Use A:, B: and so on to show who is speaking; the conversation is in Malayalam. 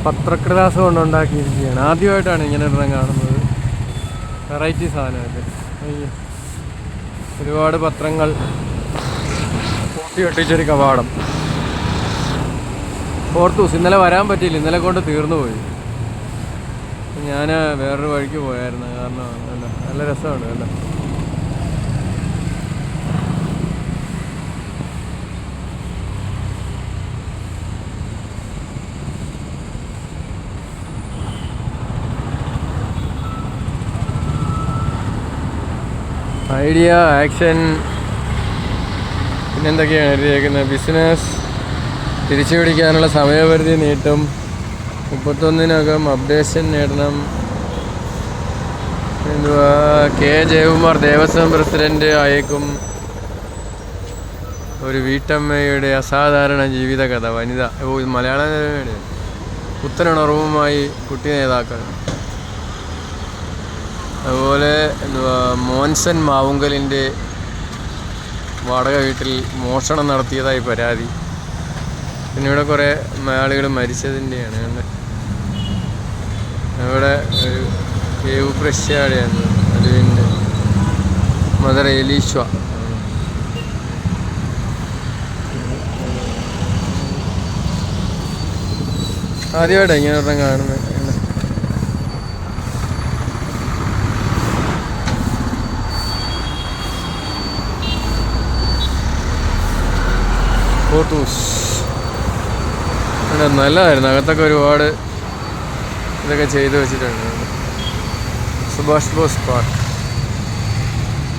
A: പത്രക്കടലാസ് കൊണ്ടുണ്ടാക്കിയിരിക്കുകയാണ്. ആദ്യമായിട്ടാണ് ഇങ്ങനെ ഒരെണ്ണം കാണുന്നത്. വെറൈറ്റി സാധനമല്ലേ. ഒരുപാട് പത്രങ്ങൾ കൂട്ടി ഒട്ടിച്ചൊരു കവാടം. ഓർത്തൂസ് ഇന്നലെ വരാൻ പറ്റിയില്ല, ഇന്നലെ കൊണ്ട് തീർന്നു പോയി. ഞാൻ വേറൊരു വഴിക്ക് പോയായിരുന്നു. കാരണം നല്ല രസമുണ്ട്. അല്ല ഐഡിയ, ആക്ഷൻ, പിന്നെന്തൊക്കെയാണ് എഴുതിയേക്കുന്നത്? ബിസിനസ് തിരിച്ചു പിടിക്കാനുള്ള സമയപരിധി നീട്ടും, 31-നകം അപ്ഡേഷൻ നേടണം. എന്തുവാ, കെ ജയകുമാർ ദേവസ്വം പ്രസിഡന്റ് ആയേക്കും. ഒരു വീട്ടമ്മയുടെ അസാധാരണ ജീവിതകഥ. വനിത. മലയാള നിലവിലാണ്. പുത്തനുണർവുമായി കുട്ടി നേതാക്കൾ. അതുപോലെ മോൻസൻ മാവുങ്കലിൻ്റെ വാടക വീട്ടിൽ മോഷണം നടത്തിയതായി പരാതി. പിന്നെ ഇവിടെ കുറേ ആളുകൾ മരിച്ചതിൻ്റെയാണ്. അവിടെ ഒരു കേവ് പ്രശ്യാടെയാണ്. അത് പിന്നെ മദർ എലീശ്വ. ആദ്യമായിട്ടാണ് ഇങ്ങനെ ഒരെണ്ണം കാണുന്നത്. ഫോട്ടോസ് നല്ലതായിരുന്നു. അകത്തൊക്കെ ഒരുപാട് ഇതൊക്കെ ചെയ്തു വെച്ചിട്ടുണ്ട്. Subhash boss park.